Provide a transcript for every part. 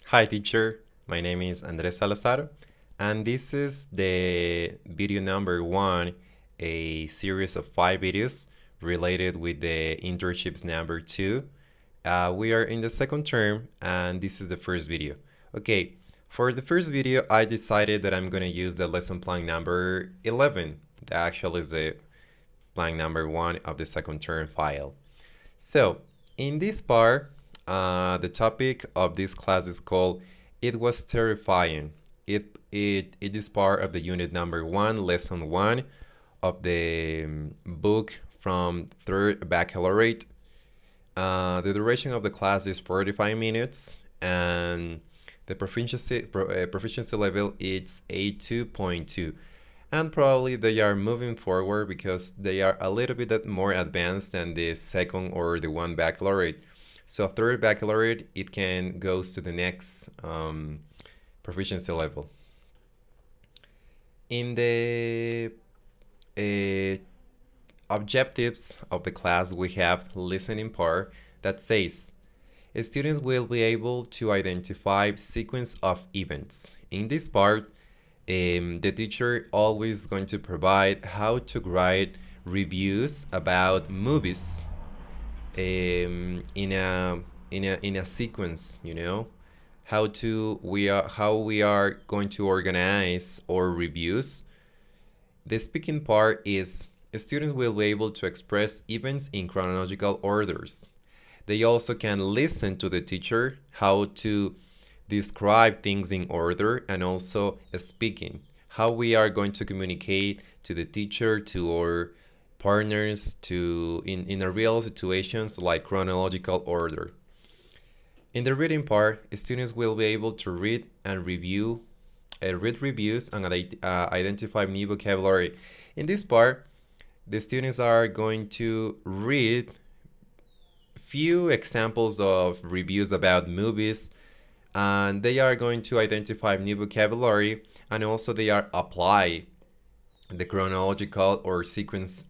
Hi teacher, my name is Andres Salazar and this is the video number one, a series of 5 videos related with the internships number two. We are in the second term and this is the first video. Okay, for the first video I decided that I'm going to use the lesson plan number 11. That actually is the plan number one of the second term file. So, in this part, the topic of this class is called "It Was Terrifying." It is part of the unit number one, lesson one of the book from third baccalaureate. The duration of the class is 45 minutes, and the proficiency level is A2.2, and probably they are moving forward because they are a little bit more advanced than the second or the one baccalaureate. So third baccalaureate, it can goes to the next proficiency level. In the uh, objectives of the class, we have listening part that says students will be able to identify sequence of events. In this part, the teacher always going to provide how to write reviews about movies in a sequence, how we are going to organize our reviews. The speaking part is students will be able to express events in chronological orders. They also can listen to the teacher how to describe things in order, and also speaking, how we are going to communicate to the teacher, to our partners, to in a real situations like chronological order. In the reading part, students will be able to read and read reviews and identify new vocabulary. In this part, the students are going to read few examples of reviews about movies, and they are going to identify new vocabulary, and also they are apply the chronological or sequence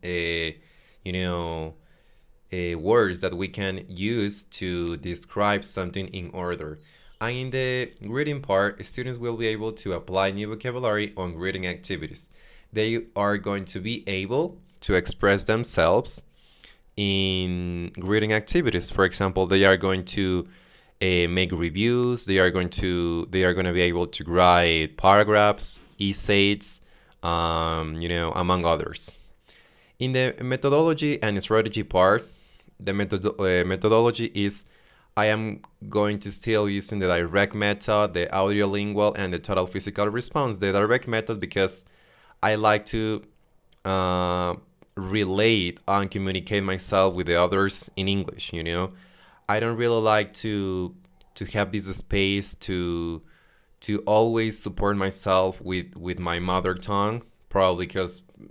words that we can use to describe something in order. And in the reading part, students will be able to apply new vocabulary on reading activities. They are going to be able to express themselves in reading activities. For example, they are going to make reviews. They are going to be able to write paragraphs, essays, among others. In the methodology and strategy part, the methodology is I am going to still using the direct method, the audiolingual, and the total physical response. The direct method because I like to uh, relate and communicate myself with the others in English. I don't really like to have this space to always support myself with my mother tongue, probably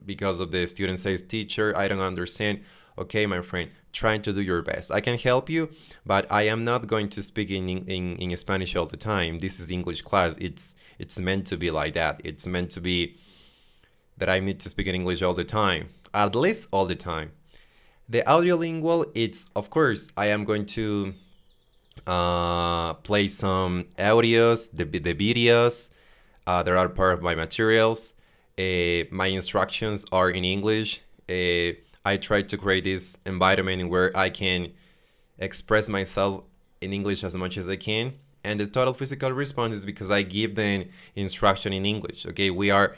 because of the student says, teacher, I don't understand. Okay, my friend, trying to do your best. I can help you, but I am not going to speak in Spanish all the time. This is English class. It's meant to be like that. It's meant to be that I need to speak in English all the time, at least all the time. The audiolingual, it's of course I am going to play some audios, the videos that are part of my materials. My instructions are in English. I try to create this environment where I can express myself in English as much as I can. And the total physical response is because I give the instruction in English. Okay, we are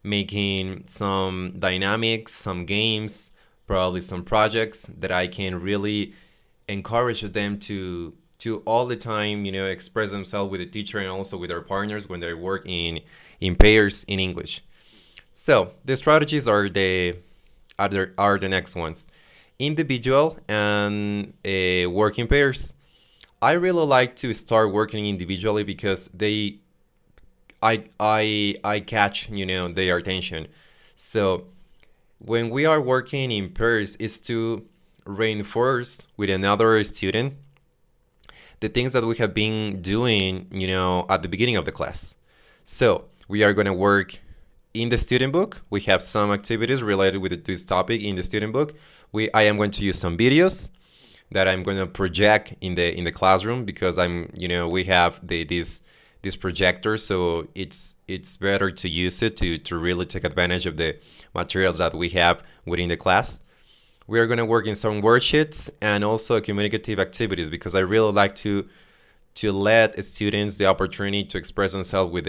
making some dynamics, some games, probably some projects that I can really encourage them to all the time, express themselves with the teacher and also with their partners when they work in pairs in English. So the strategies are the next ones: individual and working pairs. I really like to start working individually because I catch their attention. So when we are working in pairs, is to reinforce with another student the things that we have been doing, at the beginning of the class. So we are going to work in the student book. We have some activities related with this topic in the student book. I am going to use some videos. that I'm gonna project in the classroom because we have this projector, so it's better to use it to really take advantage of the materials that we have within the class. We are gonna work in some worksheets and also communicative activities because I really like to let students the opportunity to express themselves with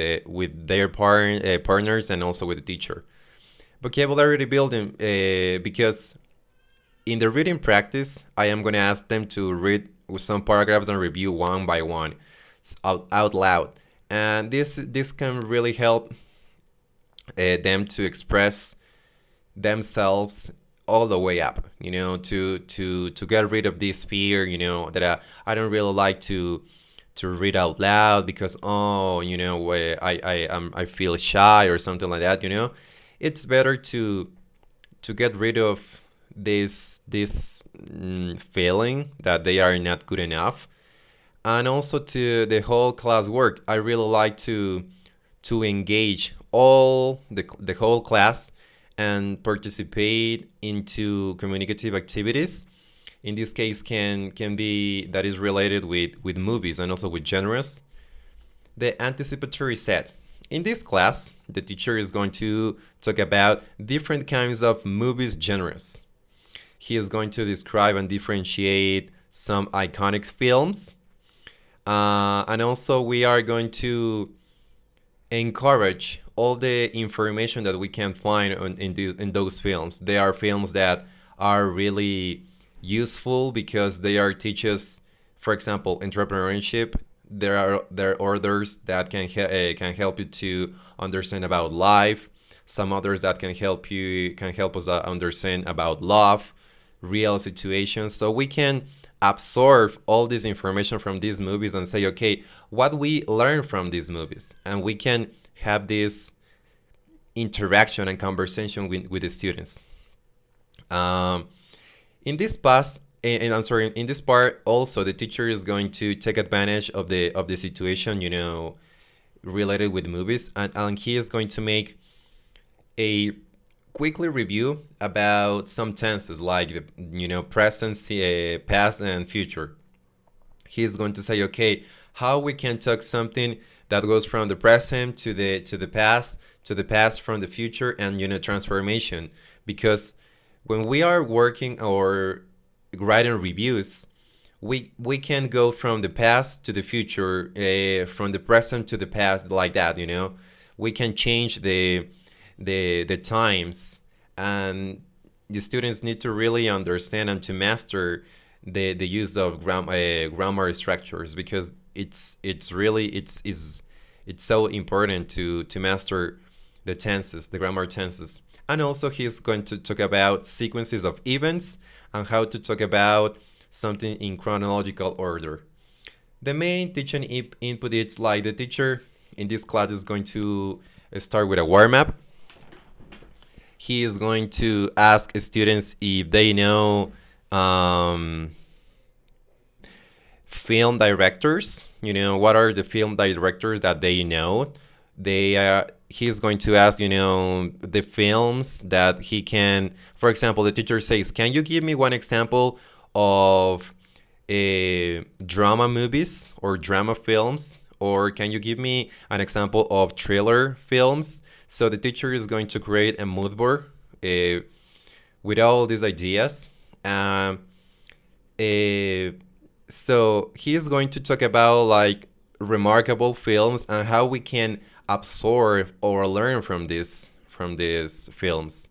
their partners and also with the teacher. Vocabulary building, because in the reading practice, I am going to ask them to read some paragraphs and review one by one out loud. And this can really help them to express themselves all the way up, to get rid of this fear, that I don't really like to read out loud because I feel shy or something like that. It's better to get rid of this feeling that they are not good enough, and also to the whole class work. I really like to engage all the whole class and participate into communicative activities. In this case, can be that is related with movies and also with genres. The anticipatory set. In this class, the teacher is going to talk about different kinds of movies genres. He is going to describe and differentiate some iconic films. And also, we are going to encourage all the information that we can find in those films. They are films that are really useful because they are teaches, for example, entrepreneurship. There are others that can help you to understand about life. Some others that can help us understand about love, real situations. So we can absorb all this information from these movies and say, okay, what we learn from these movies, and we can have this interaction and conversation with the students. Um, in this past, and I'm sorry, in this part also, the teacher is going to take advantage of the situation, related with movies, and he is going to make a quickly review about some tenses like present, past, and future. He's going to say, okay, how we can talk something that goes from the present to the past from the future, and transformation. Because when we are working or writing reviews, we can go from the past to the future, from the present to the past, like that. We can change the times, and the students need to really understand and to master the use of grammar structures, because it's really it's so important to master the tenses, the grammar tenses. And also he's going to talk about sequences of events and how to talk about something in chronological order. The main teaching input is like the teacher in this class is going to start with a warm up. He is going to ask students if they know film directors. What are the film directors that they know? He's going to ask, the films that he can. For example, the teacher says, "Can you give me one example of drama movies or drama films, or can you give me an example of thriller films?" So the teacher is going to create a mood board with all these ideas. Um, uh, so he is going to talk about like remarkable films and how we can absorb or learn from these films.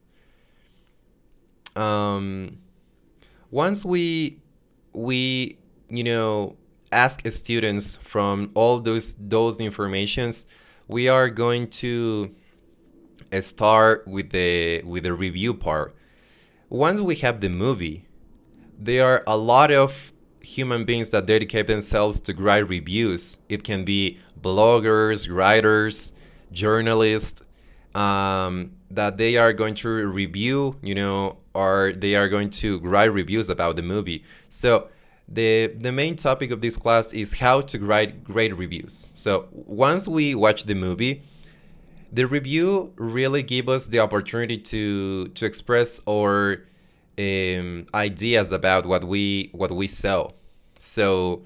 Um, Once we ask students from all those informations, we are going to start with the review part. Once we have the movie, there are a lot of human beings that dedicate themselves to write reviews. It can be bloggers, writers, journalists, that they are going to review, or they are going to write reviews about the movie. So the main topic of this class is how to write great reviews. So once we watch the movie, the review really gives us the opportunity to express our ideas about what we sell. So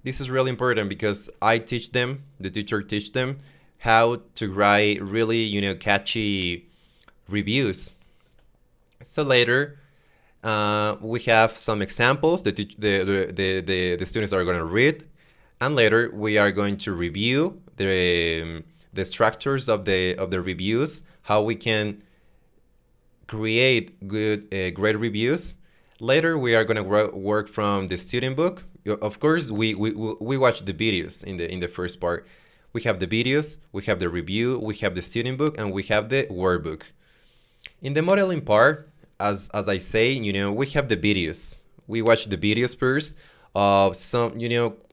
this is really important because I teach them, the teacher teach them how to write really catchy reviews. So later we have some examples that the students are going to read, and later we are going to review the structures of the reviews, how we can create great reviews. Later we are going to work from the student book. Of course, we watch the videos in the first part. We have the videos, we have the review, we have the student book, and we have the workbook. In the modeling part, as I say, we have the videos. We watch the videos first of some,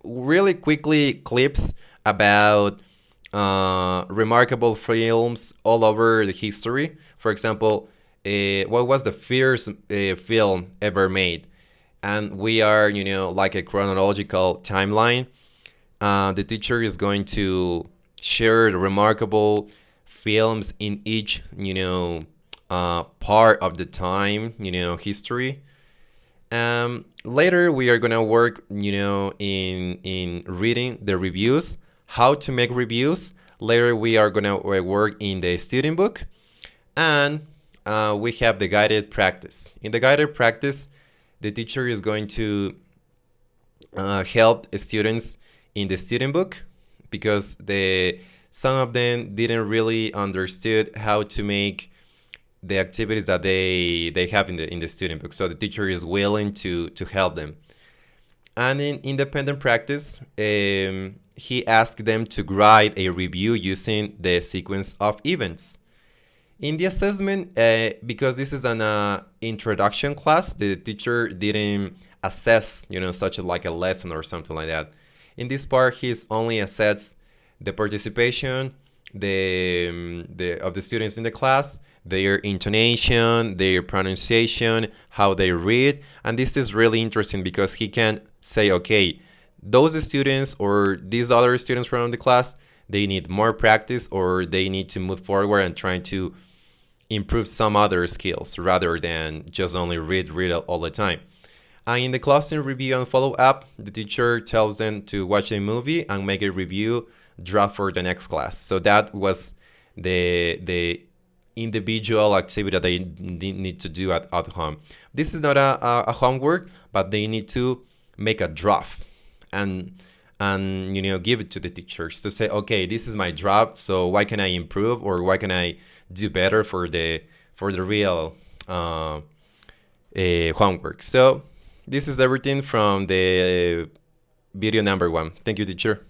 really quickly clips about remarkable films all over the history. For example, what was the first film ever made? And we are, like a chronological timeline. The teacher is going to share the remarkable films in each, part of the time, history. Later, we are gonna work, in reading the reviews, how to make reviews. Later, we are gonna work in the student book, and we have the guided practice. In the guided practice, the teacher is going to help students in the student book because some of them didn't really understood how to make the activities that they have in the student book. So the teacher is willing to help them. And in independent practice, he asked them to write a review using the sequence of events. In the assessment, because this is an introduction class, the teacher didn't assess, such like a lesson or something like that. In this part, he's only assess the participation, of the students in the class, their intonation, their pronunciation, how they read, and this is really interesting because he can say, okay, those students or these other students from the class, they need more practice or they need to move forward and try to improve some other skills rather than just only read all the time. And in the classroom review and follow up, the teacher tells them to watch a movie and make a review draft for the next class. So that was the individual activity that they need to do at home. This is not a homework, but they need to make a draft and give it to the teachers to say, okay, this is my draft. So why can I improve or why can I do better for the real homework? So this is everything from the video number 1. Thank you, teacher.